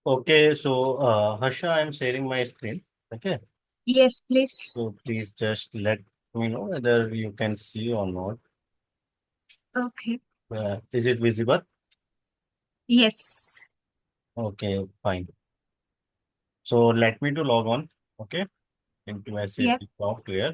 Okay, so Harsha, I'm sharing my screen. Okay, Yes, please. so please just let me know whether you can see or not. Okay. Is it visible? Yes. Okay, fine. So let me to log on. Okay, into Yep. SAP software.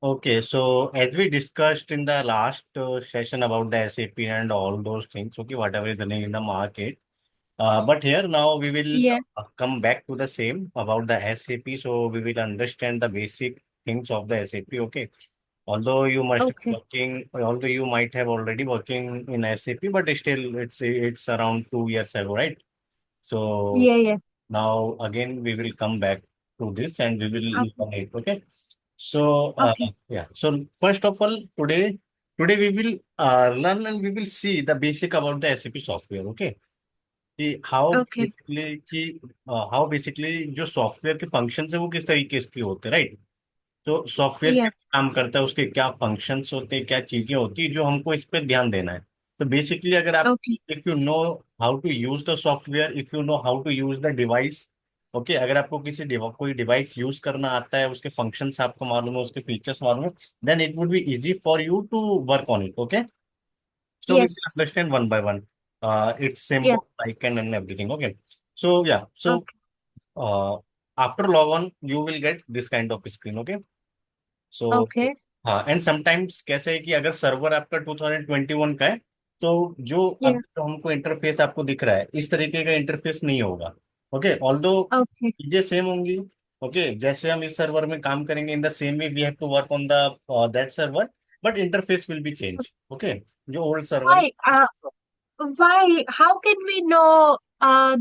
Okay, so as we discussed in the last session about the SAP and all those things, okay, whatever is running in the market. But here now we will Yeah. come back to the same about the SAP. So we will understand the basic things of the SAP. Okay. Okay. Although you might have already working in SAP, but still it's around 2 years ago, right? So Yeah, yeah. now again we will come back to this and we will Okay. learn it. Okay. So Okay. yeah. So first of all, today we will learn and we will see the basic about the SAP software. Okay. कि Okay. How basically जो software के functions है वो किस तरीके के होते हैं, राइट? तो सॉफ्टवेयर क्या Yeah. काम करता है, उसके क्या फंक्शंस होते हैं, क्या चीजें होती है जो हमको इस पे ध्यान देना है। तो बेसिकली अगर आप Okay. If you know how to use the software, if you know how to use the device, okay, अगर आपको कोई डिवाइस यूज करना आता है, उसके फंक्शंस आपको मालूम है, उसके फीचर्स मालूम है, then it would be easy for you to work on it. Okay, so we will Yes. understand one by one. Its Yeah. symbol, icon, and everything. Okay. So yeah. So Okay. uh, after log on, you will get this kind of screen. Okay. So Okay. हाँ, and sometimes कैसे है कि अगर server आपका 2021 का है, तो जो Yeah. अब जो हमको इंटरफेस आपको दिख रहा है इस तरीके का इंटरफेस नहीं होगा। Okay, although Okay. चीजें सेम होंगी। ओके, जैसे हम इस सर्वर में काम करेंगे in the same way we have to work on the that server, but interface will be change. Okay, जो ओल्ड सर्वर है। Why? Why? How can we know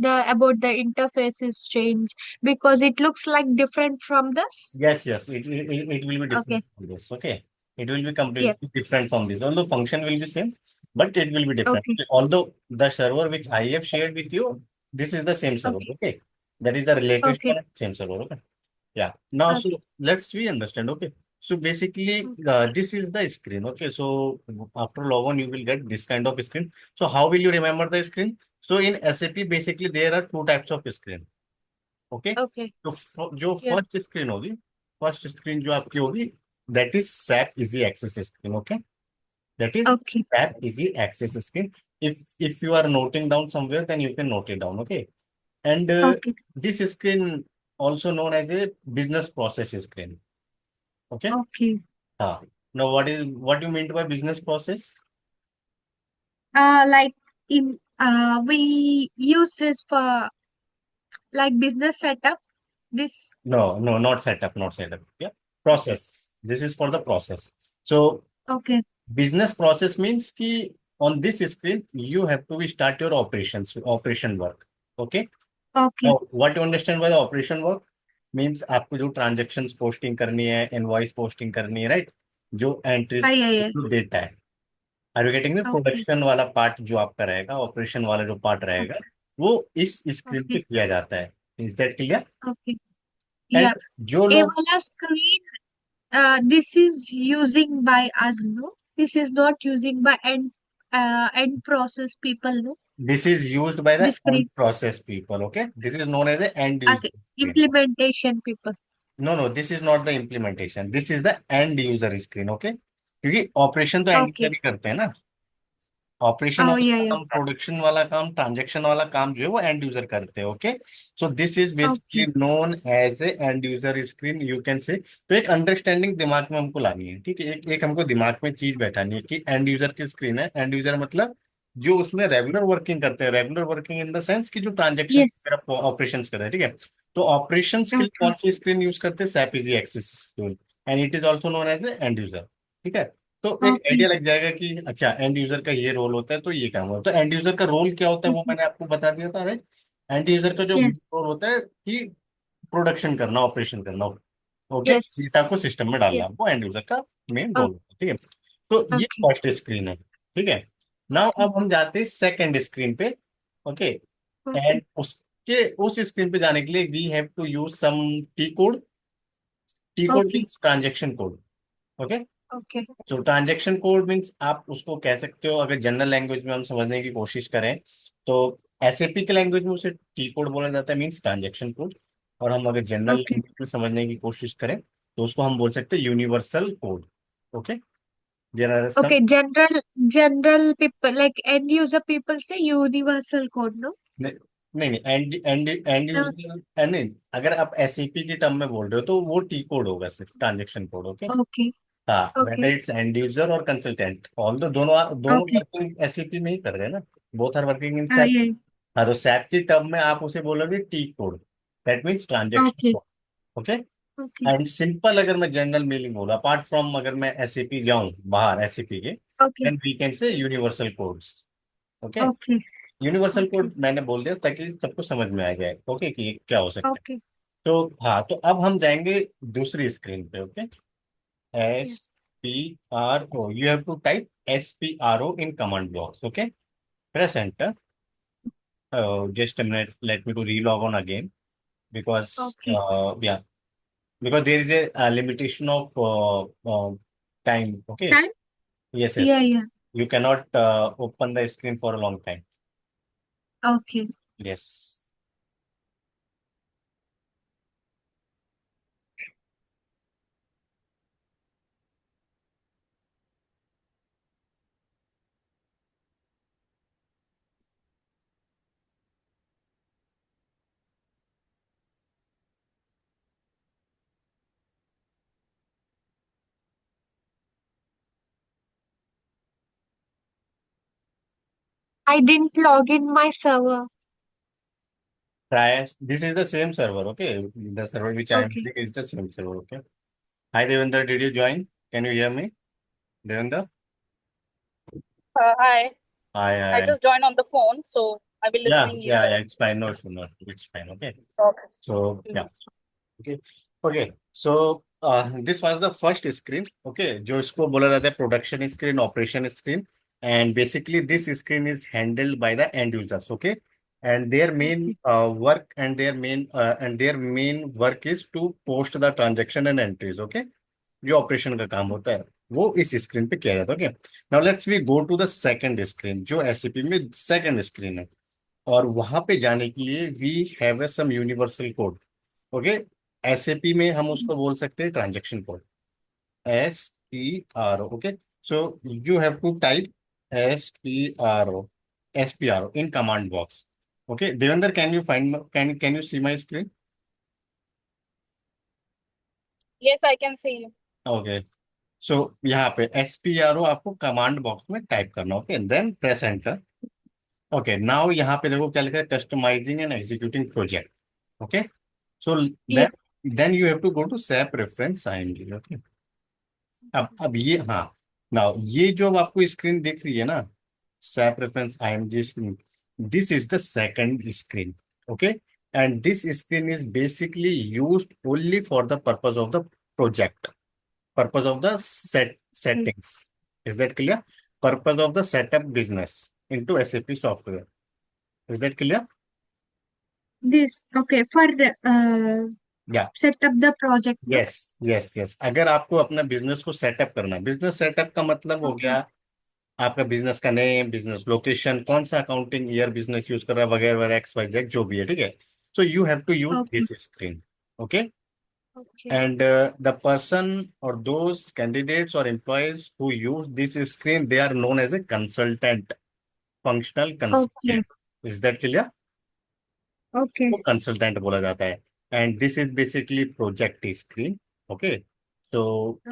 the about the interfaces change? Because it looks like different from this. Yes, yes, it will be different Okay. from this. Okay, it will be Yeah. completely different from this. Although function will be same, but it will be different. Okay. Although the server which I have shared with you, this is the same server. Okay. Okay, that is the latest Okay. one, same server. Okay, yeah. Now, so Okay. let's we understand. Okay, so basically, this is the screen. Okay, so after log on, you will get this kind of screen. So how will you remember the screen? So in SAP, basically there are two types of screen. Okay, Okay. तो जो Yeah. First screen जो आपकी होगी, that is SAP easy access screen. Okay, that is Okay. SAP easy access screen. If you are noting down somewhere then you can note it down. Okay, and Okay. This screen also known as a business process screen. Okay, Okay. हाँ। No what you mean by business process? Like in we use this for like business setup. This. No, not setup, yeah, process. This is for the process. So Okay. business process means कि on this screen you have to start your operation work. Okay. Okay. Now what you understand by the operation work means आपको जो transactions posting करनी है, invoice posting करनी है, right? जो entries Yeah, yeah. जो data है, are you getting me? Okay. Production वाला पार्ट जो आपका रहेगा, ऑपरेशन वाला जो पार्ट रहेगा, Okay. वो इस स्क्रीन पे Okay. किया जाता है। Is that clear? Okay. And Yeah. जो लोग Evala screen. This is using by us, no? This is not using by end process people, no? this is used by the This end screen. process people. Okay, this is known as the end user Okay. screen. Implementation people. No no, this is not the implementation, this is the end user screen. Okay, क्योंकि operation तो end user Okay. ही करते हैं ना। Operation Oh yeah, वाला yeah. काम, production वाला काम, ट्रांजेक्शन वाला काम जो है वो एंड यूजर करते हैं। Okay, so this is basically Okay. Known as a end user screen, you can say. तो एक अंडरस्टैंडिंग दिमाग में हमको लानी है, ठीक है, एक एक हमको दिमाग में चीज बैठानी है कि एंड यूजर की स्क्रीन है। एंड यूजर मतलब जो उसमें रेगुलर वर्किंग करते हैं, regular working in the sense कि जो ट्रांजेक्शन Yes. ऑपरेशन कर रहे हैं, ठीक है। तो ऑपरेशंस के लिए Okay. कौन सी स्क्रीन यूज करते हैं? SAP easy access tool, and it is also known as a end user. ठीक है, तो एक Okay. आइडिया लग जाएगा कि अच्छा एंड यूजर का ये रोल होता है, तो ये काम होता है। तो एंड यूजर का रोल क्या होता है वो Okay. मैंने आपको बता दिया था, राइट? एंड यूजर का जो Yeah. रोल होता है कि प्रोडक्शन करना, ऑपरेशन करना, ओके, Yes. डेटा को सिस्टम में Yeah. डालना, वो एंड यूजर का मेन रोल। ठीक है। तो ये Okay. फर्स्ट स्क्रीन है, ठीक है। Now Okay. अब हम जाते हैं सेकंड स्क्रीन पे। ओके। Okay. एंड उसके उस स्क्रीन पे जाने के लिए we have to use some T code. T code Okay. Means transaction code. Okay. Okay. So transaction code means आप उसको कह सकते हो, अगर जनरल लैंग्वेज में हम समझने की कोशिश करें तो एसएपी के लैंग्वेज में उसे टी कोड बोला जाता है, मीन्स ट्रांजेक्शन कोड। और हम अगर जनरल Okay. लैंग्वेज में समझने की कोशिश करें तो उसको हम बोल सकते हैं universal code. Okay. There are some. Okay. General people like end user people say universal code, no? नहीं नहीं नहीं, and and and No. User नहीं, अगर आप एसएपी की टर्म में बोल रहे हो तो वो टी कोड होगा, सिर्फ ट्रांजेक्शन कोड। ओके। Okay. हाँ, Okay. Whether it's and user और कंसल्टेंट, ऑल दो दोनों दोनों Okay. वर्किंग एसएपी में ही कर रहे हैं ना। Both are working in Ah, SAP. yeah. हाँ, तो सैप की टर्म में आप उसे बोलोगे T code, that means transaction Okay. Code. Okay. Okay. And simple अगर मैं जनरल मीनिंग बोला, अपार्ट फ्रॉम अगर मैं एसएपी जाऊं बाहर एसएपी के, Okay. Then we can say universal codes. Okay. Okay. Universal Okay. Code मैंने बोल दिया ताकि सबको समझ में आ जाए, ओके, कि ये क्या हो सकता है। Okay. तो हाँ, तो अब हम जाएंगे दूसरी स्क्रीन पे। Okay. Yeah. S P R O, you have to type S P R O in command box. Okay. Press enter. Just a minute, let me to relog on again, because Okay. yeah, because there is a limitation of time. Okay. Time? Yes, yes. Yeah, yeah. You cannot open the screen for a long time. Okay. Yes. I didn't log in my server. Try. This is the same server. Okay. The server which I am Okay. using is the same server. Okay. Hi Devendra, did you join? Can you hear me? Devendra? Hi, Hi, I hi. just joined on the phone, so I'll be Yeah, listening you yeah, yeah. guys. It's fine. No issue. No issue. It's fine. Okay. Okay. So Mhm. yeah. Okay. Okay. So this was the first screen. Okay. जो इसको बोला जाता है production screen, operation screen, and basically this screen is handled by the end users. Okay. And their main Okay. work and their main work is to post the transaction and entries. Okay. जो operation का काम होता है वो इस screen पे किया जाता है। Okay. Now let's we go to the second screen, जो एसएपी में सेकंड स्क्रीन है। और वहां पे जाने के लिए we have some universal code. Okay. SAP में हम उसको बोल सकते हैं transaction code, SPRO। Okay. So you have to type SPRO, SPRO in command box. Okay Devendra, can you find, can you see my screen? Yes, I can see you. Okay. So यहाँ पे SPRO आपको command box में type करना। Okay, then press enter. Okay, now यहाँ पे देखो क्या लिखा है, customizing and executing project. Okay. So Yeah. Then you have to go to SAP reference IMG। Okay. अब ये, हाँ, नाउ ये जो अब आपको स्क्रीन दिख रही है ना, SAP reference IMG screen, this is the second screen. Okay. And this screen is basically used only for the purpose of the project, purpose of the Okay. settings. Is that clear? Purpose of the setup business into SAP software. Is that clear? This okay for Yeah. set up the project, no? Yes, yes, yes. अगर आपको अपना business को setup करना, business setup का मतलब हो Okay. गया आपका बिजनेस का नेम, बिजनेस लोकेशन, कौन सा अकाउंटिंग ईयर बिजनेस यूज कर रहा है, वगैरह वगैरह, XYZ जो भी है, ठीक है। So you have to use Okay. This screen. Okay. Okay. And the person or those candidates or employees who use this screen, they are known as a consultant, functional Okay. consultant। Is that clear? Okay. वो consultant बोला जाता है। And this is basically project screen. Okay. So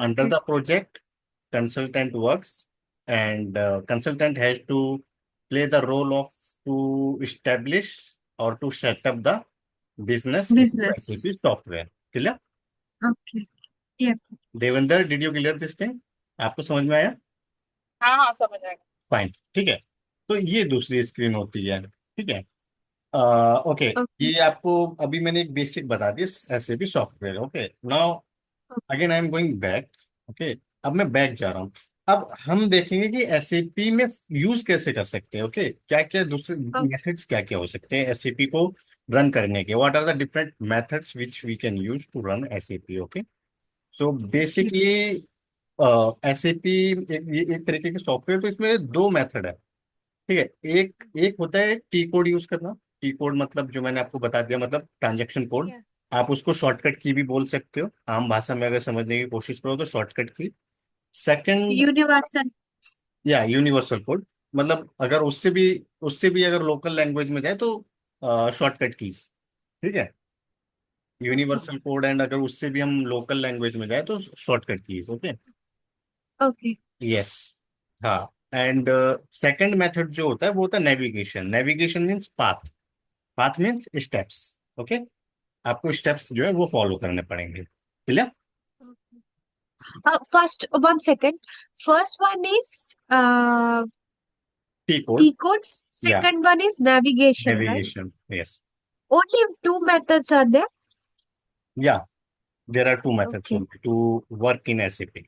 under Okay. The project consultant works, and consultant has to play the role of to establish or to set up the business into SAP Business. software। clear? Okay. Yeah. Devendra, did you clear this thing? आपको समझ में आया? हाँ हाँ समझ आएगा. Fine, ठीक है। तो ये दूसरी स्क्रीन होती है, ठीक है। ओके। Okay. ये आपको अभी मैंने एक बेसिक बता दी, ऐसे भी software. Okay. Now again I am going back. Okay. अब मैं बैक जा रहा हूँ। अब हम देखेंगे कि एसएपी में यूज कैसे कर सकते हैं। ओके, क्या क्या दूसरे Okay. मेथड्स क्या क्या हो सकते हैं एसएपी को रन करने के। What are the different methods which we can use to run SAP. Okay, so Yeah. Basically SAP एक तरीके के सॉफ्टवेयर, तो इसमें दो मेथड है। ठीक है, एक एक होता है टी कोड यूज करना। टी कोड मतलब जो मैंने आपको बता दिया, मतलब ट्रांजेक्शन कोड। Yeah. आप उसको शॉर्टकट की भी बोल सकते हो, आम भाषा में अगर समझने की कोशिश करो तो शॉर्टकट की। Second, Universal. या यूनिवर्सल कोड, मतलब अगर उससे भी अगर लोकल लैंग्वेज में जाए तो शॉर्टकट कीज। ठीक है, Okay. यूनिवर्सल कोड, एंड अगर उससे भी हम लोकल लैंग्वेज में जाए तो shortcut keys. Okay, Okay. Yes, हाँ। एंड सेकंड मेथड जो होता है वो होता है navigation. Navigation means path. Path means steps. Okay, आपको स्टेप्स जो है वो फॉलो करने पड़ेंगे। Clear? Okay. First, 1 second. First one is T code, T codes. या Second one is navigation, right? Navigation, yes, Only two methods are there. Yeah there are two methods Okay. To work in SAP.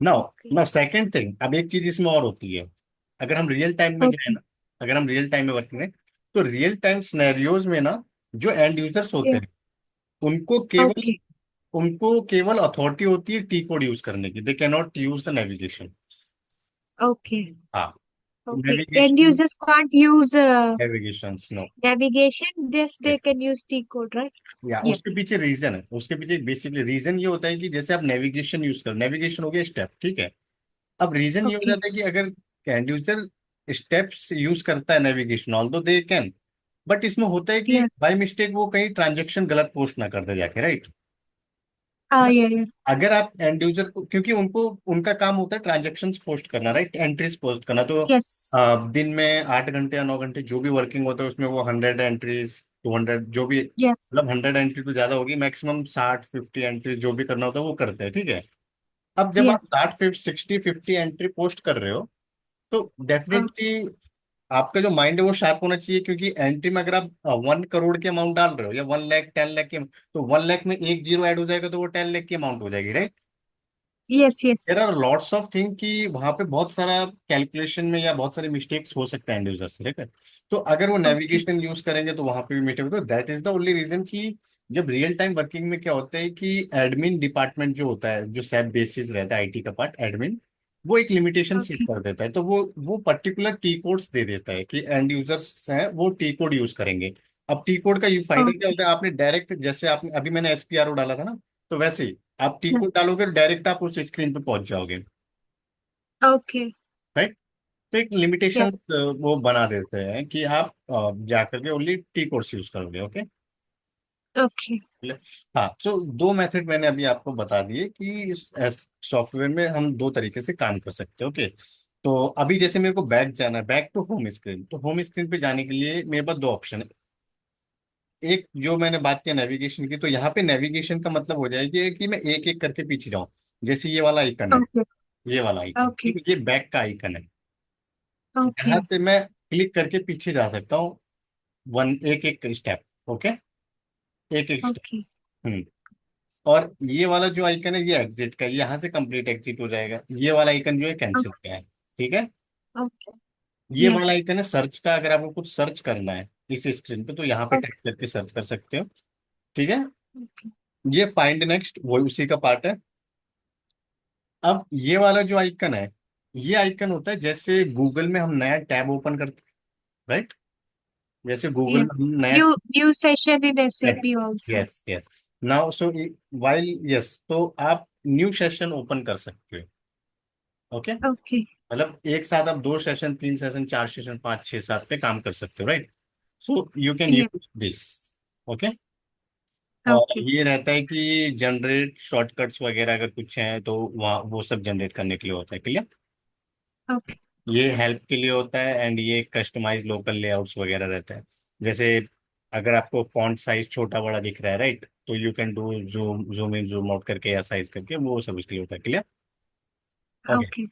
Now, Okay. Now second thing, अब एक चीज इसमें और होती है। अगर हम रियल टाइम में जाए Okay. ना, अगर हम रियल टाइम में वर्क करें, तो रियल टाइम सिनेरियोज में ना जो एंड यूजर्स होते Yeah. हैं उनको केवल Okay. उनको केवल अथॉरिटी होती है टी कोड यूज करने की। They can not use the navigation. Okay. हाँ, Okay. End navigation, users can't use navigation no. navigation. This they can use T code, right? या Yeah. उसके पीछे रीजन है, उसके पीछे बेसिकली रीजन ये होता है कि जैसे आप नेविगेशन यूज करो, नेविगेशन हो गया स्टेप, ठीक है। अब रीजन ये हो Okay. जाता है कि अगर एंड यूजर स्टेप्स यूज करता है navigation, although they can, but इसमें होता है कि Yeah. बाय मिस्टेक वो कहीं ट्रांजेक्शन गलत पोस्ट ना कर दे जाके, राइट। Yeah. Yeah. अगर आप एंड यूजर को, क्योंकि उनको उनका काम होता है ट्रांजेक्शन्स पोस्ट करना, राइट, एंट्रीज पोस्ट करना, तो Yes. दिन में 8 घंटे या 9 घंटे जो भी वर्किंग होता है उसमें वो 100 एंट्रीज, 200 जो भी, Yeah. मतलब 100 एंट्री तो ज्यादा होगी, मैक्सिमम 60-50 एंट्री जो भी करना होता है वो करते हैं। ठीक है, अब जब Yeah. आप 60-50 एंट्री पोस्ट कर रहे हो तो Uh, डेफिनेटली आपका जो माइंड है वो शार्प होना चाहिए, क्योंकि एंट्री में अगर आप 1 करोड़ के अमाउंट डाल रहे हो या 1 लाख, 10 लाख के, तो 1 लाख में एक जीरो ऐड हो जाएगा तो वो 10 लाख की अमाउंट हो जाएगी, right. yes. There Yes. Are lots of thing कि वहां पे बहुत सारा कैलकुलेशन में या बहुत सारे मिस्टेक्स हो सकते हैं एंड यूजर से, ठीक है। तो अगर वो Okay. नेविगेशन यूज करेंगे तो वहां पे भी मिस्टेक, तो that is the only reason कि जब रियल टाइम वर्किंग में क्या होता है कि एडमिन डिपार्टमेंट जो होता है, जो सैप बेसिस रहता है आईटी का पार्ट, एडमिन, वो एक लिमिटेशन सेट Okay. कर देता है, तो वो पर्टिकुलर टी कोड्स दे देता है कि एंड यूजर्स हैं वो टी कोड यूज करेंगे। अब टी कोड का ये फायदा क्या Okay. होता है, आपने डायरेक्ट, जैसे आपने अभी मैंने एसपीआरओ डाला था ना, तो वैसे ही आप टी Yeah. कोड डालोगे डायरेक्ट आप उस स्क्रीन पे पहुंच जाओगे, Okay. राइट। तो एक Yeah. लिमिटेशन वो बना देते हैं कि आप जाकर के ओनली टी कोड्स यूज करोगे। Okay, Okay. हाँ, तो दो मेथड मैंने अभी आपको बता दिए कि इस सॉफ्टवेयर में हम दो तरीके से काम कर सकते हैं। ओके, तो अभी जैसे मेरे को बैक जाना है, बैक टू होम स्क्रीन, तो होम स्क्रीन पे जाने के लिए मेरे पास दो ऑप्शन है। एक जो मैंने बात किया नेविगेशन की, तो यहाँ पे नेविगेशन का मतलब हो जाएगी कि मैं एक एक करके पीछे जाऊं। जैसे ये वाला आइकन है, Okay. ये वाला आइकन, Okay. ये बैक का आइकन है। यहाँ Okay. से मैं क्लिक करके पीछे जा सकता हूँ, वन एक एक स्टेप। ओके, एक एक स्टेप। Okay. हम्म। और ये वाला जो आइकन है ये एग्जिट का है, यहाँ से कंप्लीट एग्जिट हो जाएगा। ये वाला आइकन जो है कैंसिल का है, ठीक है। Okay. ये Yeah. वाला आइकन है सर्च का, अगर आपको कुछ सर्च करना है इस स्क्रीन पे तो यहाँ पे Okay. टाइप करके सर्च कर सकते हो, ठीक है। Okay. ये फाइंड नेक्स्ट वो उसी का पार्ट है। अब ये वाला जो आइकन है, ये आइकन होता है जैसे गूगल में हम नया टैब ओपन करते हैं, राइट। जैसे गूगल Yeah. में हम नया, New session in yes, SAP also. Yes, yes, now so while, yes, तो आप न्यू सेशन ओपन कर सकते हो। Okay, Okay. मतलब एक साथ आप 2 सेशन, 3 सेशन, 4 सेशन, 5, 6, 7 पे काम कर सकते हो, right. So you can Yeah. Use this. Okay, और Okay. ये रहता है कि जनरेट शॉर्टकट्स वगैरह अगर कुछ है तो वहाँ वो सब जनरेट करने के लिए होता है, क्लियर। Okay. ये हेल्प के लिए होता है, एंड ये कस्टमाइज लोकल लेआउट्स वगैरह रहता है। जैसे अगर आपको फॉन्ट साइज छोटा बड़ा दिख रहा है, राइट, तो you can do zoom zoom in zoom out करके या साइज करके, वो सब इसके लिए होता है, क्लियर। Okay, Okay.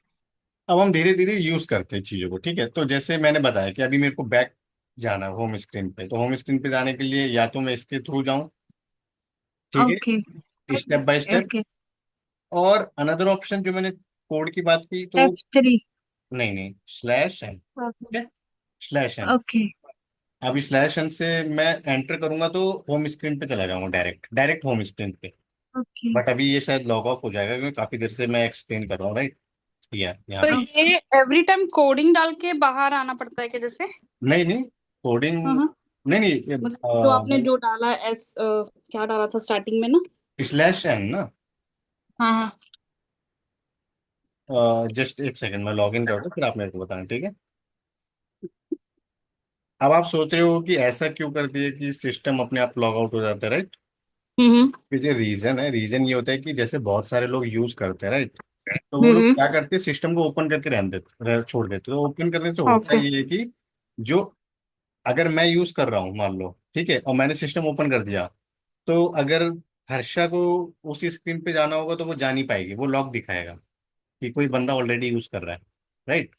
अब हम धीरे धीरे यूज करते हैं चीजों को, ठीक है। तो जैसे मैंने बताया कि अभी मेरे को बैक जाना है होम स्क्रीन पे, तो होम स्क्रीन पे जाने के लिए या तो मैं इसके थ्रू जाऊं, ठीक Okay. है, स्टेप बाय स्टेप, Okay. और अनदर ऑप्शन जो मैंने कोड की बात की तो F3. नहीं नहीं, स्लैश एन। Okay. ठीक है, स्लैश एन। Okay. अभी स्लैश एन से मैं एंटर करूंगा तो होम स्क्रीन पे चला जाऊंगा, डायरेक्ट डायरेक्ट होम स्क्रीन पे। Okay. बट अभी ये शायद लॉग ऑफ हो जाएगा क्योंकि काफी देर से मैं एक्सप्लेन कर रहा हूँ, राइट। यहाँ तो पे Okay. ये एवरी टाइम कोडिंग डाल के बाहर आना पड़ता है क्या जैसे? नहीं नहीं, कोडिंग हाँ। नहीं नहीं, मतलब जो आपने जो डाला एस क्या डाला था स्टार्टिंग में ना? स्लैश एन ना। हाँ हाँ। जस्ट एक सेकंड में लॉग इन कर दो, फिर आप मेरे को बताना, ठीक है। अब आप सोच रहे हो कि ऐसा क्यों कर दिया कि सिस्टम अपने आप लॉग आउट हो जाता है, राइट। हम्म जो रीजन है, रीजन ये होता है कि जैसे बहुत सारे लोग यूज करते हैं, राइट। तो वो लोग हम्म। क्या करते हैं, सिस्टम को ओपन करके रहने देते छोड़ देते। तो ओपन करने से होता ओके। ये है कि जो, अगर मैं यूज कर रहा हूँ मान लो, ठीक है, और मैंने सिस्टम ओपन कर दिया, तो अगर हर्षा को उसी स्क्रीन पे जाना होगा तो वो जा नहीं पाएगी, वो लॉक दिखाएगा कि कोई बंदा ऑलरेडी यूज कर रहा है, राइट।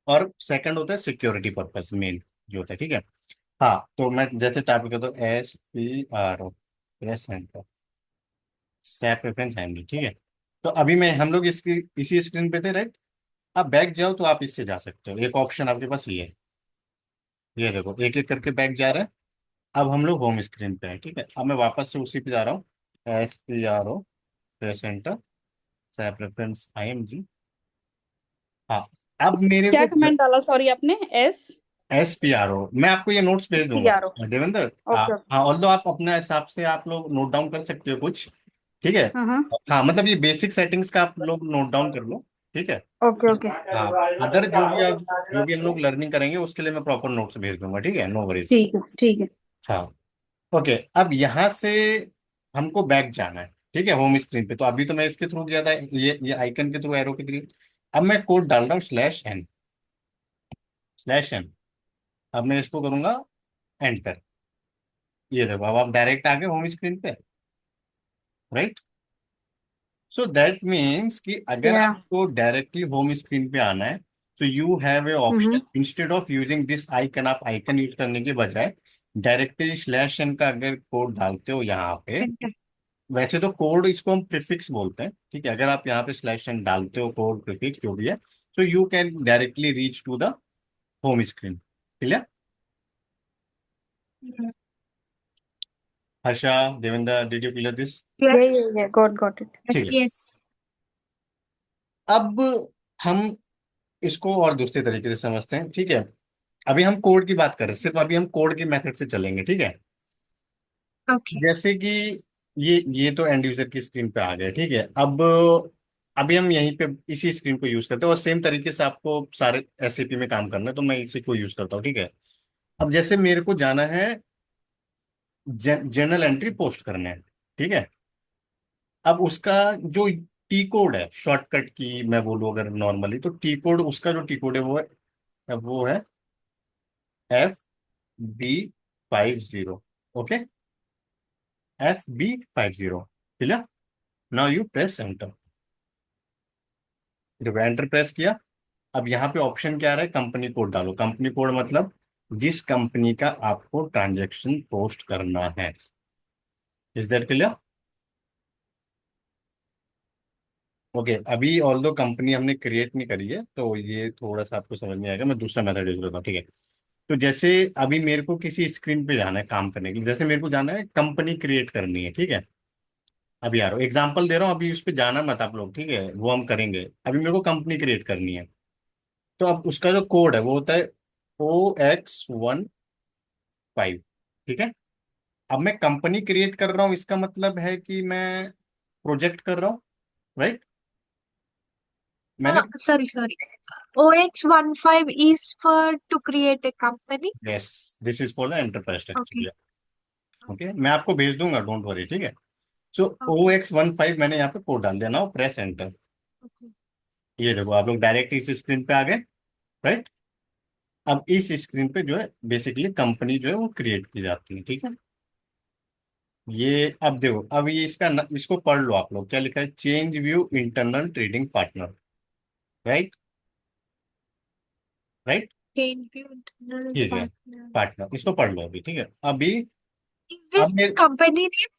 और सेकंड होता है सिक्योरिटी पर्पस, मेन जो होता है, ठीक है। हाँ, तो मैं जैसे टाइप करता हूँ SPRO, press enter, SAP reference handle, ठीक है। तो अभी मैं, हम लोग इसकी इसी स्क्रीन पे थे, राइट। अब बैक जाओ तो आप इससे जा सकते हो, एक ऑप्शन आपके पास ये है। ये देखो एक एक करके बैक जा रहा है। अब हम लोग होम स्क्रीन पे हैं, ठीक है। अब मैं वापस से उसी पे जा रहा हूँ, SPRO, press enter, SAP reference IMG। हाँ, अब मेरे क्या को कमेंट डाला सॉरी आपने? एस SPRO, मैं आपको ये नोट्स भेज पी आर ओ। दूंगा देवेंद्र। हाँ ओके। हाँ, ऑल्दो आप अपने हिसाब से आप लोग नोट डाउन कर सकते हो कुछ, ठीक है। हाँ हाँ। हाँ, मतलब ये बेसिक सेटिंग्स का आप लोग नोट डाउन कर लो, ठीक है। Okay okay. हाँ, अदर जो भी हम लोग लर्निंग करेंगे उसके लिए मैं प्रॉपर नोट्स भेज दूंगा, ठीक है, नो वरीज। ठीक है ठीक है। हाँ, ओके। अब यहाँ से हमको बैक जाना है, ठीक है, होम स्क्रीन पे। तो अभी तो मैं इसके थ्रू गया था, ये आइकन के थ्रू, एरो के थ्रू। अब मैं कोड डाल रहा हूँ /n, /n। अब मैं इसको करूंगा एंटर। ये देखो, अब आप डायरेक्ट आ गए होम स्क्रीन पे, राइट। सो दैट मीन्स कि अगर या। आपको डायरेक्टली होम स्क्रीन पे आना है, तो you have A option, Mm-hmm. Instead of using this icon, आप आइकन यूज करने के बजाय डायरेक्टली /n का अगर कोड डालते हो यहाँ पे। Enter. वैसे तो कोड इसको हम प्रीफिक्स बोलते हैं, ठीक है। अगर आप यहाँ पे /n डालते हो, कोड प्रीफिक्स जो भी है, तो you can directly reach to the home screen. Clear? Mhm. Harsha, Devendra, did you clear this? Yeah. Yeah got it. ठीक है। Yes. अब हम इसको और दूसरे तरीके से समझते हैं, ठीक है। अभी हम कोड की बात कर रहे हैं, सिर्फ अभी हम कोड के मेथड से चलेंगे, ठीक है। Okay. जैसे कि ये तो एंड यूजर की स्क्रीन पे आ गए, ठीक है। अब अभी हम यहीं पे इसी स्क्रीन को यूज करते हैं, और सेम तरीके से आपको सारे SAP में काम करना है, तो मैं इसी को यूज करता हूँ, ठीक है। अब जैसे मेरे को जाना है, जर्नल एंट्री पोस्ट करने हैं, ठीक है। अब उसका जो टी कोड है, शॉर्टकट की मैं बोलूँ अगर नॉर्मली, तो टी कोड, उसका जो टी कोड है वो है FB50। Okay, FB50। Clear? Now you press enter. देखो एंटर प्रेस किया। अब यहाँ पे ऑप्शन क्या आ रहा है, कंपनी कोड डालो। कंपनी कोड मतलब जिस कंपनी का आपको ट्रांजैक्शन पोस्ट करना है। Is that clear? ओके, अभी ऑल दो कंपनी हमने क्रिएट नहीं करी है, तो ये थोड़ा सा आपको समझ में आएगा, मैं दूसरा मेथड यूज करता हूँ, ठीक है। तो जैसे अभी मेरे को किसी स्क्रीन पे जाना है काम करने के लिए, जैसे मेरे को जाना है कंपनी क्रिएट करनी है, ठीक है। अभी आ रहा हूँ, एग्जाम्पल दे रहा हूँ, अभी उस पर जाना मत आप लोग, ठीक है, वो हम करेंगे। अभी मेरे को कंपनी क्रिएट करनी है, तो अब उसका जो कोड है वो होता है OX15, ठीक है। अब मैं कंपनी क्रिएट कर रहा हूँ, इसका मतलब है कि मैं प्रोजेक्ट कर रहा हूँ, राइट। मैंने, Sorry. OH15 is for to create a company. Yes, this is for the enterprise Okay. Structure. Okay, मैं आपको भेज दूंगा, डोंट वरी, ठीक है। सो ओ Okay. एक्स वन फाइव मैंने यहाँ पे कोड डाल दिया, नाउ प्रेस एंटर। Okay. ये देखो आप लोग डायरेक्ट इस स्क्रीन पे आ गए, राइट। अब इस स्क्रीन पे जो है बेसिकली कंपनी जो है वो क्रिएट की जाती है, ठीक है। ये अब देखो, अब ये इसको पढ़ लो आप लोग, क्या लिखा है, change view internal trading partner, right. Right, Change view internal ठीक है, partner. पार्टनर, इसको पढ़ लो अभी, ठीक है। अभी Is अब this मेरे, company name?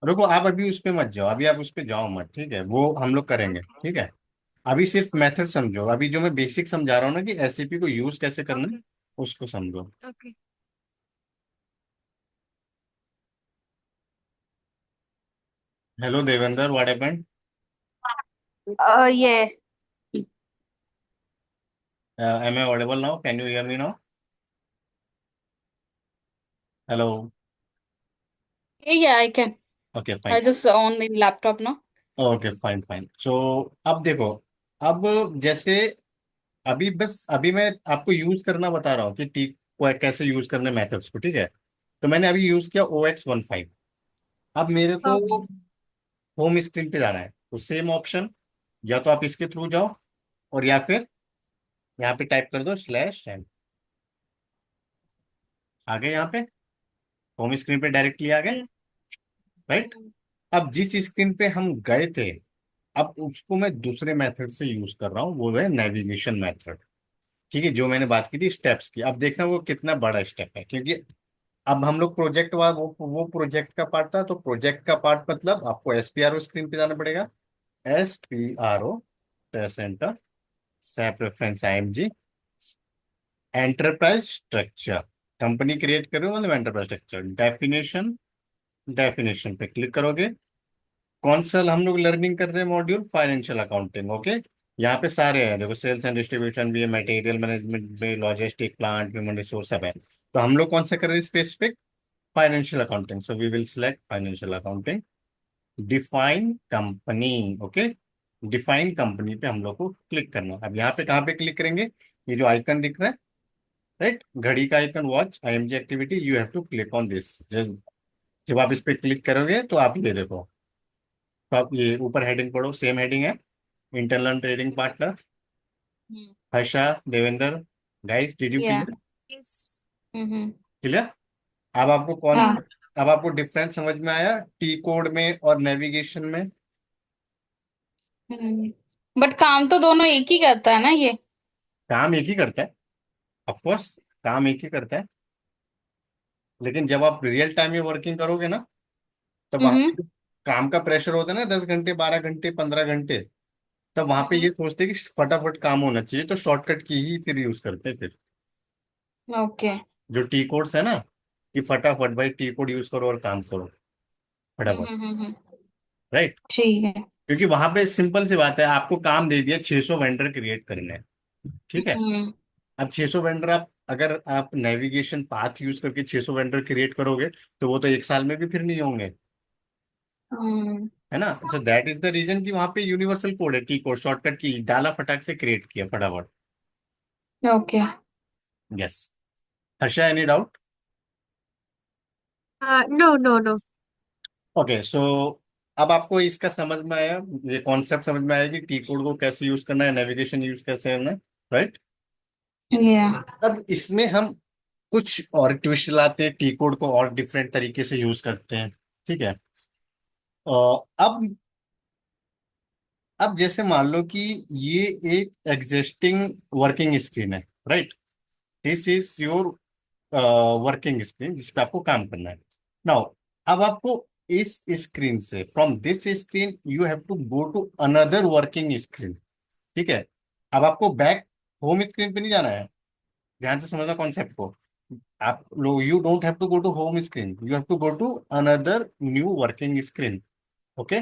रुको, आप अभी उस पे मत जाओ, अभी आप उस पे जाओ मत, ठीक है, वो हम लोग करेंगे, Okay. ठीक है। अभी सिर्फ मेथड समझो, अभी जो मैं बेसिक समझा रहा हूँ ना कि एसएपी को यूज कैसे करना है, Okay. उसको समझो। Okay. Hello Devendra, what happened? Yeah. Am I audible now? Can you hear me now? Hello? Yeah, I can. Okay I fine. just on the laptop now. Okay fine fine, so अब देखो, अब जैसे अभी बस अभी मैं आपको यूज करना बता रहा हूँ कि टी को कैसे यूज करने मेथड्स को, ठीक है। तो मैंने अभी यूज किया OX15। अब मेरे को Okay. होम स्क्रीन पे जाना है, तो सेम ऑप्शन, या तो आप इसके थ्रू जाओ, और या फिर यहाँ पे टाइप कर दो /n। आ गए यहाँ पे, होम स्क्रीन पे डायरेक्टली आ गए, Yeah. राइट। अब जिस स्क्रीन पे हम गए थे, अब उसको मैं दूसरे मेथड से यूज कर रहा हूँ, वो है नेविगेशन मेथड, ठीक है, जो मैंने बात की थी स्टेप्स की। अब देखना वो कितना बड़ा स्टेप है, क्योंकि अब हम लोग प्रोजेक्ट वो प्रोजेक्ट का पार्ट था, तो प्रोजेक्ट का पार्ट मतलब आपको SPRO स्क्रीन पे जाना पड़ेगा। SPRO, centre, SAP reference IMG, enterprise structure, company create कर रहे हो मतलब एंटरप्राइज स्ट्रक्चर, डेफिनेशन, डेफिनेशन पे क्लिक करोगे। कौन सा हम लोग लर्निंग कर रहे हैं मॉड्यूल? Financial accounting, okay. यहाँ पे सारे हैं, देखो सेल्स एंड डिस्ट्रीब्यूशन भी है, मटेरियल मैनेजमेंट भी, लॉजिस्टिक, प्लांट, ह्यूमन रिसोर्स सब है। तो हम लोग कौन सा कर रहे हैं specific? Financial accounting, so we will select financial accounting. Define company, okay. Define company पे हम लोग को क्लिक करना है। अब यहाँ पे कहाँ पे क्लिक करेंगे? ये जो आइकन दिख रहा है, राइट, घड़ी का icon, watch IMG activity, you have to click on this. Just जब आप इस पे क्लिक करोगे तो आप ये देखो, तो आप ये ऊपर हेडिंग पढ़ो, सेम हेडिंग है, internal trading partner, Hmm. Harsha, Devendra, guys did you Yeah. Clear? Yes. Mm-hmm. Clear? अब आपको कौन हाँ. सा, अब आपको डिफरेंस समझ में आया टी कोड में और नेविगेशन में? बट काम तो दोनों एक ही करता है ना ये. काम एक ही करता है, ऑफ कोर्स, काम एक ही करता है, लेकिन जब आप रियल टाइम में वर्किंग करोगे ना, तब वहां हम्म. पे जो काम का प्रेशर होता है ना, 10 घंटे, 12 घंटे, 15 घंटे, तब वहां पे हम्म. ये सोचते हैं कि फटाफट काम होना चाहिए, तो शॉर्टकट की ही फिर यूज करते हैं फिर। ओके. जो टी कोड्स है ना, कि फटाफट भाई टी कोड यूज करो और काम करो फटाफट, हम्म. राइट। ठीक है. क्योंकि वहां पे सिंपल सी बात है, आपको काम दे दिया 600 वेंडर क्रिएट करने हैं, ठीक है। हम्म. अब 600 वेंडर, आप अगर आप नेविगेशन पाथ यूज करके 600 वेंडर क्रिएट करोगे, तो वो तो एक साल में भी फिर नहीं होंगे, हम्म. है ना। So that is the reason कि वहां पे यूनिवर्सल कोड है, टी कोड, शॉर्टकट की डाला, फटाक से क्रिएट किया फटाफट। Okay. Yes. Harsha, any doubt? No, no, no. Okay, so अब आपको इसका समझ में आया, ये कॉन्सेप्ट समझ में आया कि टी कोड को कैसे यूज करना है, नेविगेशन यूज कैसे करना है, राइट। या. अब इसमें हम कुछ और ट्विस्ट लाते हैं, टी कोड को और डिफरेंट तरीके से यूज करते हैं, ठीक है। अब जैसे मान लो कि ये एक एग्जिस्टिंग वर्किंग स्क्रीन है, right. This is your working screen जिस पे आपको काम करना है। नाउ, अब आपको इस स्क्रीन से, from this screen you have to go to another working screen, ठीक है। अब आपको बैक होम स्क्रीन पे नहीं जाना है, ध्यान से समझना कॉन्सेप्ट को। आप लोग, you don't have to go to home screen, you have to go to another new working screen, okay.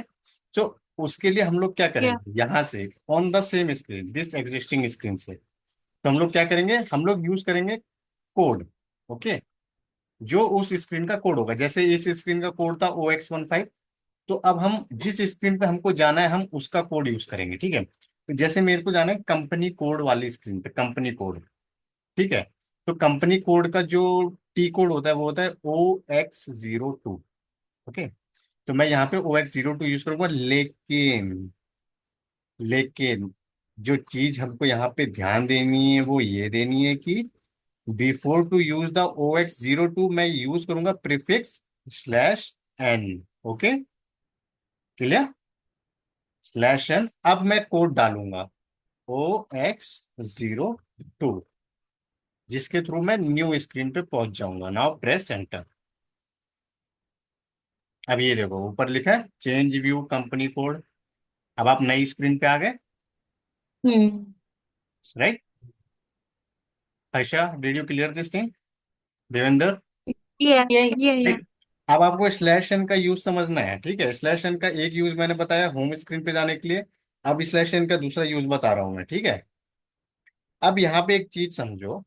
So उसके लिए हम लोग क्या Yeah. करेंगे, यहां से on the same screen, this existing screen से, तो हम लोग क्या करेंगे, हम लोग यूज करेंगे कोड, ओके। जो उस स्क्रीन का कोड होगा, जैसे इस स्क्रीन का कोड था OX15, तो अब हम जिस स्क्रीन पे हमको जाना है, हम उसका कोड यूज करेंगे, ठीक है। तो जैसे मेरे को जाना है कंपनी कोड वाली स्क्रीन पे, कंपनी कोड, ठीक है। तो कंपनी कोड का जो टी कोड होता है वो होता है OX02, ओके। तो मैं यहाँ पे OX02 यूज करूंगा, लेकिन जो चीज हमको यहाँ पे ध्यान देनी है वो ये देनी है कि before to use the OX02 मैं यूज करूंगा prefix /n, okay, clear? /n, अब मैं कोड डालूंगा OX02, जिसके थ्रू मैं न्यू स्क्रीन पे पहुंच जाऊंगा। Now press enter. अब ये देखो ऊपर लिखा है चेंज व्यू कंपनी कोड। अब आप नई स्क्रीन पे आ गए, hmm. Right? Harsha, did you clear this thing? Devendra, Yeah, ये yeah, yeah. राइट? अब आपको स्लैश एन का यूज समझना है, ठीक है? स्लैश एन का एक यूज मैंने बताया होम स्क्रीन पे जाने के लिए, अब स्लैश एन का दूसरा यूज बता रहा हूं मैं, ठीक है? अब यहाँ पे एक चीज समझो।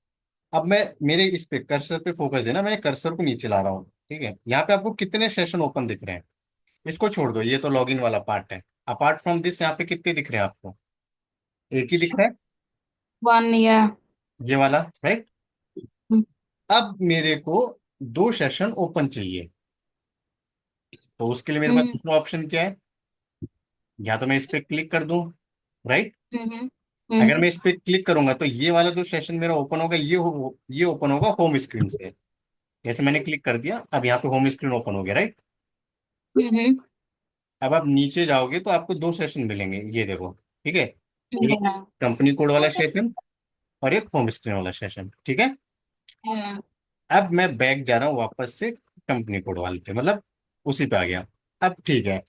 अब मैं मेरे इस पे कर्सर पे फोकस देना, मैं कर्सर को नीचे ला रहा हूँ, ठीक है? यहाँ पे आपको कितने सेशन ओपन दिख रहे हैं? इसको छोड़ दो, ये तो लॉगिन वाला पार्ट है। अपार्ट फ्रॉम दिस यहाँ पे कितने दिख रहे हैं आपको? एक ही दिख रहा है, 1 year। ये वाला, राइट? अब मेरे को दो सेशन ओपन चाहिए, तो उसके लिए मेरे पास हम्म। दूसरा ऑप्शन क्या है? या तो मैं इस पे क्लिक कर दूं, राइट? हम्म। अगर हम्म। मैं इस पे क्लिक करूंगा तो ये वाला जो सेशन मेरा ओपन होगा, ये ओपन होगा होम स्क्रीन से। जैसे मैंने क्लिक कर दिया, अब यहाँ पे होम स्क्रीन ओपन हो गया, राइट? हम्म। अब आप नीचे जाओगे तो आपको दो सेशन मिलेंगे, ये देखो, ठीक है? एक Yeah। कंपनी कोड वाला सेशन और एक होम स्क्रीन वाला सेशन, ठीक है? Yeah। अब मैं बैक जा रहा हूँ वापस से कंपनी कोड वाले पे, मतलब उसी पे आ गया। अब ठीक है,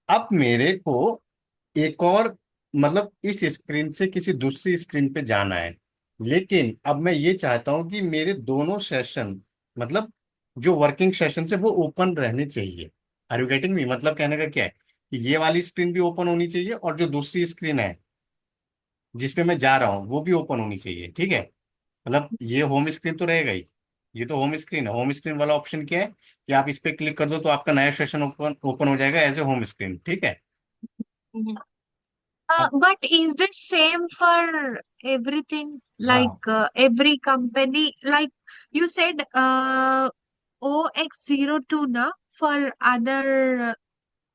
अब मेरे को एक और, मतलब इस स्क्रीन से किसी दूसरी स्क्रीन पे जाना है, लेकिन अब मैं ये चाहता हूं कि मेरे दोनों सेशन, मतलब जो वर्किंग सेशन है वो ओपन रहने चाहिए। Are you getting me? मतलब कहने का क्या है कि ये वाली स्क्रीन भी ओपन होनी चाहिए और जो दूसरी स्क्रीन है जिसपे मैं जा रहा हूँ वो भी ओपन होनी चाहिए, ठीक है? मतलब ये होम स्क्रीन तो रहेगा ही, ये तो होम स्क्रीन है। होम स्क्रीन वाला ऑप्शन क्या है कि आप इस पे क्लिक कर दो तो आपका नया सेशन ओपन ओपन हो जाएगा एज ए होम स्क्रीन, ठीक है? हम्म। अब But is this same for everything? हाँ, Like every company? Like you said, OX02 ना for other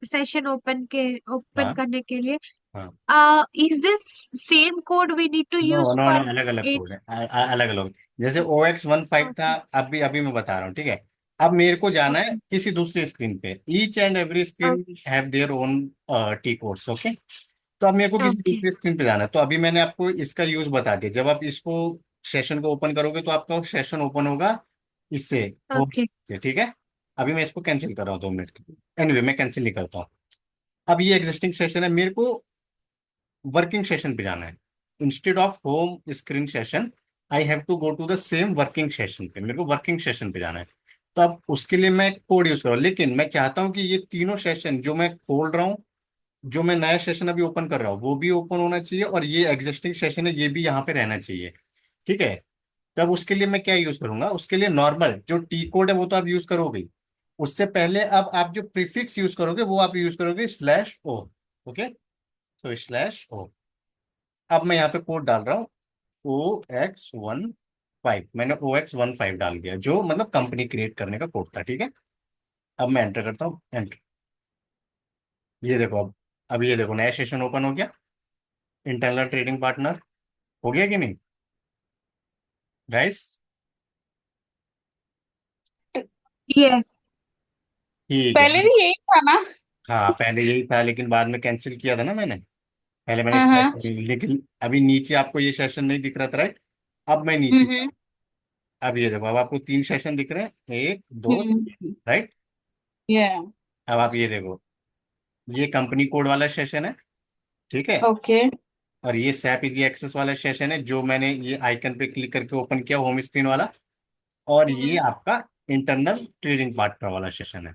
session open हाँ, करने के लिए. हाँ। Is this same code we need to no use no no, for अलग अलग it? कोड है, अलग अलग। जैसे OX15 था, Okay, अभी अभी मैं बता रहा हूँ, ठीक है? अब मेरे को जाना है okay, किसी दूसरी स्क्रीन पे, each and every screen okay, have their own T codes, okay? तो अब मेरे को किसी okay, दूसरी स्क्रीन पे जाना है, तो अभी मैंने आपको इसका यूज बता दिया। जब आप इसको सेशन को ओपन करोगे तो आपका सेशन ओपन होगा इससे, होम okay, से, ठीक है? अभी मैं इसको कैंसिल कर रहा हूँ 2 मिनट के लिए, एनीवे मैं कैंसिल नहीं करता हूँ। अब ये एग्जिस्टिंग सेशन है, मेरे को वर्किंग सेशन पे जाना है। Instead of home screen session, I have to go to the same working session पे, मेरे को वर्किंग सेशन पे जाना है। तो अब उसके लिए मैं कोड यूज करूँ, लेकिन मैं चाहता हूँ कि ये तीनों सेशन जो मैं खोल रहा हूँ, जो मैं नया सेशन अभी ओपन कर रहा हूँ वो भी ओपन होना चाहिए, और ये एग्जिस्टिंग सेशन है ये भी यहाँ पे रहना चाहिए, ठीक है? तब उसके लिए मैं क्या यूज करूंगा? उसके लिए नॉर्मल जो टी कोड है वो तो आप यूज करोगे ही। उससे पहले अब आप जो प्रीफिक्स यूज करोगे वो आप यूज करोगे /o, ओके? तो /o। अब मैं यहाँ पे कोड डाल रहा हूँ OX15, मैंने OX15 डाल दिया, जो मतलब कंपनी क्रिएट करने का कोड था, ठीक है? अब मैं एंटर करता हूँ, एंटर। ये देखो, अब ये देखो नया सेशन ओपन हो गया, इंटरनल ट्रेडिंग पार्टनर, हो गया कि नहीं गाइस? yeah, ठीक है। पहले भी यही था ना? हाँ, पहले यही था लेकिन बाद में कैंसिल किया था ना मैंने, पहले मैंने हाँ। लेकिन अभी नीचे आपको ये सेशन नहीं दिख रहा था, राइट? अब मैं नीचे जा हम्म। रहा हूं। अब ये देखो, अब आपको 3 सेशन दिख रहे हैं, एक दो, हम्म। राइट? या। अब आप ये देखो, ये कंपनी कोड वाला सेशन है, ठीक है? ओके। और ये सैप इजी एक्सेस वाला सेशन है जो मैंने ये आइकन पे क्लिक करके ओपन किया, होम स्क्रीन वाला। और ये हम्म। आपका इंटरनल ट्रेडिंग पार्टनर वाला सेशन है,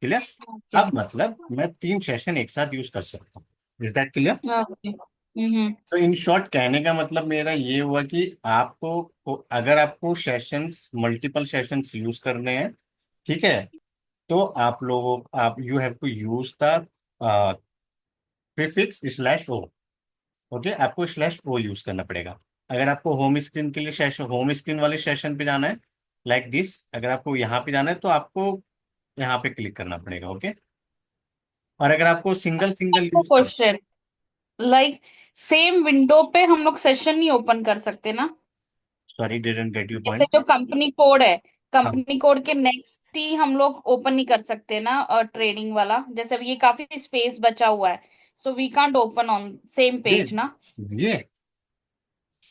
क्लियर? ओके। अब मतलब मैं 3 सेशन एक साथ यूज कर सकता हूँ, इज दैट क्लियर? ओके। हम्म। तो इन शॉर्ट कहने का मतलब मेरा ये हुआ कि अगर आपको सेशंस, मल्टीपल सेशंस यूज करने हैं, ठीक है, तो आप you have to use the prefix /o, okay? आपको /o यूज करना पड़ेगा। अगर आपको होम स्क्रीन के लिए सेशन, होम स्क्रीन वाले सेशन पे जाना है, लाइक दिस, अगर आपको यहाँ पे जाना है तो आपको यहाँ पे क्लिक करना पड़ेगा, ओके? और अगर आपको सिंगल सिंगल यूज कर, क्वेश्चन, लाइक सेम विंडो पे हम लोग सेशन नहीं ओपन कर सकते ना? सॉरी डिडंट गेट यू जैसे पॉइंट। जो कंपनी कोड है, हाँ, कंपनी कोड के नेक्स्ट ही हम लोग ओपन नहीं कर सकते ना? और ट्रेडिंग वाला जैसे अभी ये काफी स्पेस बचा हुआ है, so we can't open on same ये पेज ना? ये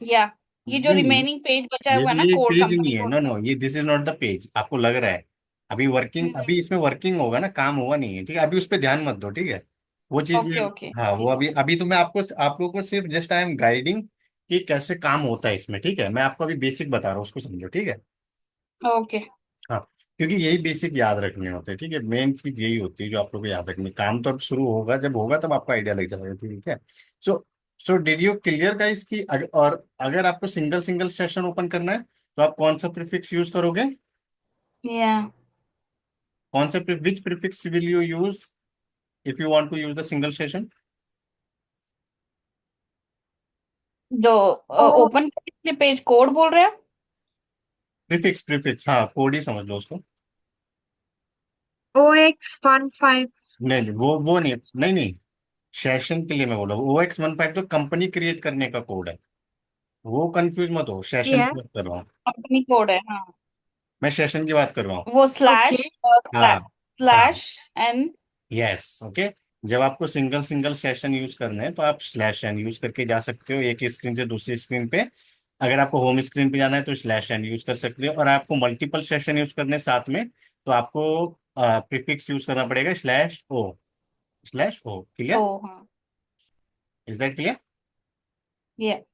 या ये जो नहीं नहीं, रिमेनिंग पेज बचा हुआ है ना, ये कोड, पेज कंपनी नहीं है, कोड। नो नो, ये this is not the page, आपको लग रहा है। अभी इसमें वर्किंग होगा ना, काम हुआ नहीं है, ठीक है, अभी उस पर ध्यान मत दो, ठीक है, वो चीज ओके में। ओके हाँ, वो अभी अभी तो मैं आप लोगों को सिर्फ जस्ट आई एम गाइडिंग कि कैसे काम होता है इसमें, ठीक है, मैं आपको अभी बेसिक बता रहा हूँ, उसको समझो, ठीक है। ओके। हाँ, क्योंकि यही बेसिक याद रखने होते हैं, ठीक है, मेन चीज यही होती है जो आप लोग को याद रखनी है। काम तो अब शुरू होगा, जब होगा तब आपको आइडिया लग जाएगा, ठीक है। सो सो डिड यू क्लियर का इसकी और अगर आपको सिंगल सिंगल सेशन ओपन करना है तो आप कौन सा प्रीफिक्स यूज करोगे? या कौन सा which prefix will you use if you want to use the single session? जो O ओपन करने के लिए पेज कोड बोल रहे हैं? प्रीफिक्स, प्रीफिक्स, हाँ, कोड ही समझ लो उसको। OX15. नहीं नहीं, वो नहीं, नहीं नहीं, सेशन के लिए मैं बोला, OX15 तो कंपनी क्रिएट करने का कोड है, वो कंफ्यूज मत हो, सेशन Yeah. की बात कर रहा हूँ। कंपनी कोड है, हाँ। मैं सेशन की बात कर रहा हूँ। वो Okay. स्लैश हाँ हाँ, स्लैश एन। Yes, okay. जब आपको सिंगल सिंगल सेशन यूज करना है तो आप स्लैश एन यूज करके जा सकते हो एक स्क्रीन से दूसरी स्क्रीन पे। अगर आपको होम स्क्रीन पे जाना है तो स्लैश एन यूज कर सकते हो, और आपको मल्टीपल सेशन यूज करने हैं साथ में तो आपको प्रीफिक्स यूज करना पड़ेगा slash O. Slash O, O clear? हाँ। Is that clear? ये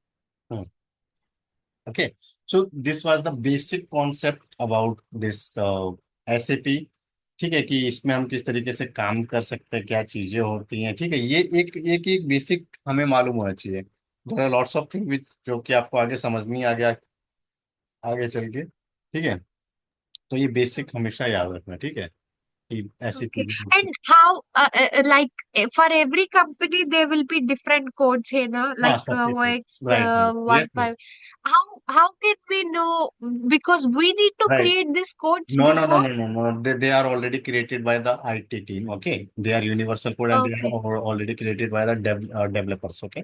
Okay, so this was the basic concept about this SAP। ठीक है, कि इसमें हम किस तरीके से काम कर सकते हैं, क्या चीजें होती हैं, ठीक है, ये एक एक एक बेसिक हमें मालूम होना चाहिए। There are lots of thing which जो कि आपको आगे समझ नहीं आ गया आगे चल के, ठीक है, तो ये बेसिक हमेशा याद रखना, ठीक है, कि ऐसी Okay. चीजें And होती हैं। how, like, for every company, there will be different codes here, no? हाँ, Like separately, OX right right, yes one five. Yes, How can we know? Because we need to right. create these codes No, no, no, before. no, no, no. They are already created by the IT team. Okay, they are universal code and they Okay. are already created by the developers. Okay,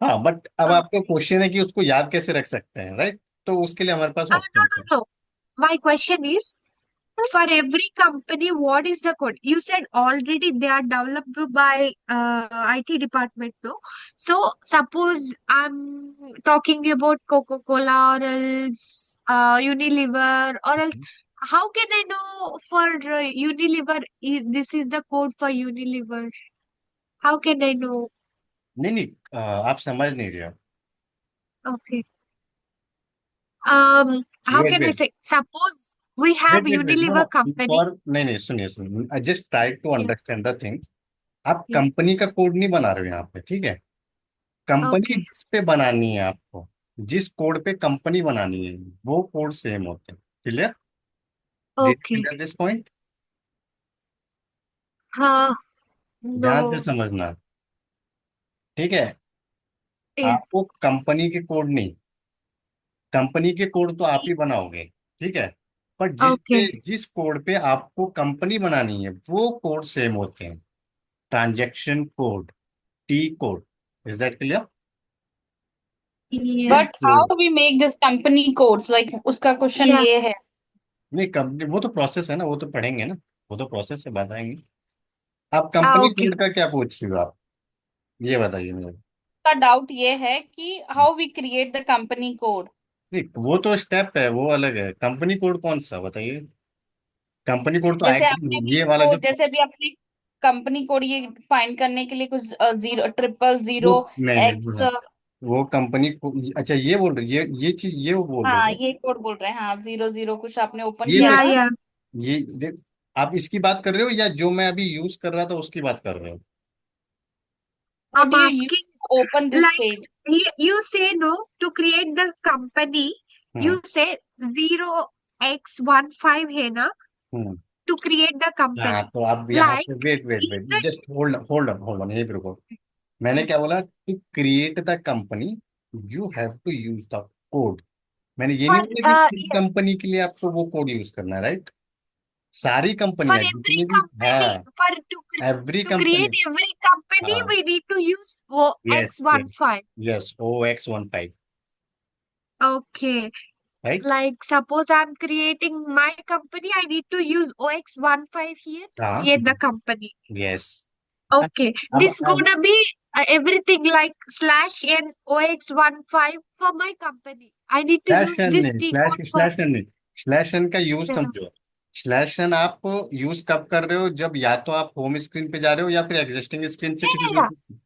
हाँ, but अब आपका Okay. Question है कि उसको याद कैसे रख सकते हैं, राइट? तो उसके लिए हमारे पास No, ऑप्शन है। no, no. My question is, for every company, what is the code? You said already they are developed by IT department, no? So suppose I'm talking about Coca-Cola or else Unilever or else how can I know for Unilever this is the code for Unilever? How can I know? नहीं नहीं, आप समझ नहीं रहे हो। Okay. How wait can we wait say? Suppose we have wait wait wait, no no, Unilever company. For, नहीं नहीं, सुनिए सुनिए, I just try to Yeah, understand the things. आप yeah. कंपनी का कोड नहीं बना रहे हो यहाँ पे, ठीक है, कंपनी Okay. जिस पे बनानी है आपको, जिस कोड पे कंपनी बनानी है वो कोड सेम होते हैं, clear? Did Okay. Clear this point? हाँ. ध्यान से No. समझना, ठीक है, Yeah. आपको कंपनी के कोड नहीं, कंपनी के कोड तो आप Y- ही बनाओगे, ठीक है, पर Okay. जिस कोड पे आपको कंपनी बनानी है वो कोड सेम होते हैं, transaction code, T code. Is that clear? Yeah. उस but code, how we make this company codes, like उसका क्वेश्चन Yeah. ये है। नहीं, कंपनी वो तो प्रोसेस है ना, वो तो पढ़ेंगे ना, वो तो प्रोसेस से बताएंगे। आप Ah, कंपनी okay. कोड का क्या पूछ रहे हो आप, ये बताइए मुझे। का डाउट ये है कि how we create the company code. नहीं, वो तो स्टेप है, वो अलग है, कंपनी कोड कौन सा बताइए, कंपनी कोड तो जैसे आएगा, आपने अभी ये वाला वो, जो, जैसे अभी आपने कंपनी कोड ये फाइंड करने के लिए कुछ जीरो ट्रिपल वो जीरो नहीं नहीं, एक्स। वो कंपनी को, अच्छा ये बोल रहे, ये चीज ये वो बोल रहे हाँ, हो? ये कोड बोल रहे हैं, हाँ, 00 कुछ आपने ओपन ये किया Yeah, देख, था। yeah. ये देख, आप इसकी बात कर रहे हो या जो मैं अभी यूज कर रहा था उसकी बात कर रहे हो? What I'm do you asking, use open this like, page? you say no to create the company. Hmm You say 0x15 है ना हम्म। to create the हाँ, company. तो आप यहाँ पे Like, wait wait wait, is that just hold hold hold on, यहीं पे रुको। मैंने क्या बोला, to create the company you have to use the code. मैंने ये नहीं for बोला कि एक yeah, कंपनी के लिए आपको वो कोड यूज करना है, राइट? सारी for कंपनियां every जितनी भी, company हाँ, for every to create company, every company हाँ, we need to use वो yes yes X15. Yes, OX15, Okay. Right, Like suppose I'm creating my company, I need to use OX15 here to हाँ, create the company. Yes. Okay, अब this gonna be everything like slash and OX15 for my company. I need to slash use N this नहीं, T code for slash N नहीं, slash N का use yeah. समझो। स्लैश एन आप यूज कब कर रहे हो, जब या तो आप होम स्क्रीन पे जा रहे हो या फिर एग्जिस्टिंग स्क्रीन से किसी Yeah, दूसरे,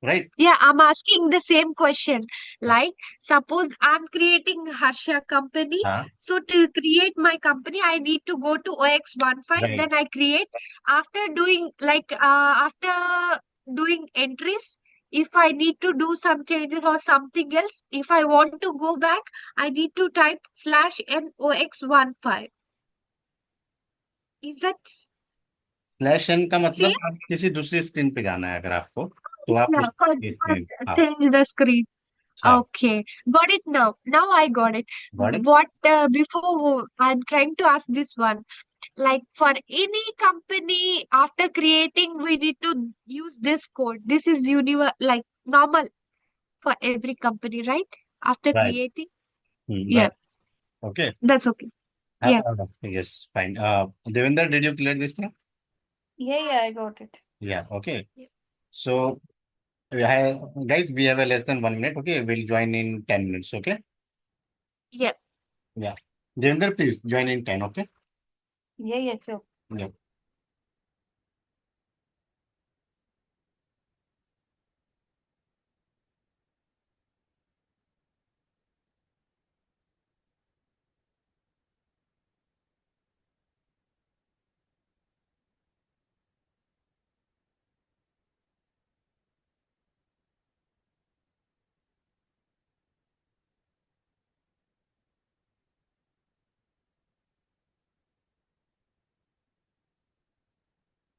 right? yeah, I'm asking the same question. Like, suppose I'm creating Harsha company. हाँ, So to create my company, I need to go to OX15. Right, Then I create. After doing after doing entries, if I need to do some changes or something else, if I want to go back, I need to type /NOX15. Is that slash N का same? मतलब आप किसी दूसरी screen पे जाना है अगर आपको, तो आप Yeah, उस स्क्रीन, for हाँ, change the screen. हाँ, Okay, got it now. Now I got it. Got it. What before I'm trying to ask this one. Like for any company, after creating, we need to use this code. This is like normal for every company, right? After right, creating, yeah, right, okay, that's okay. Yeah, yes fine. Devendra, did you clear this thing? Yeah, I got it. Yeah, okay. yeah, So, guys, we have a less than 1 minute. Okay, we'll join in 10 minutes. Okay. yeah. Yeah. Devinder, please join in 10. Okay. Yeah, sure. Yeah.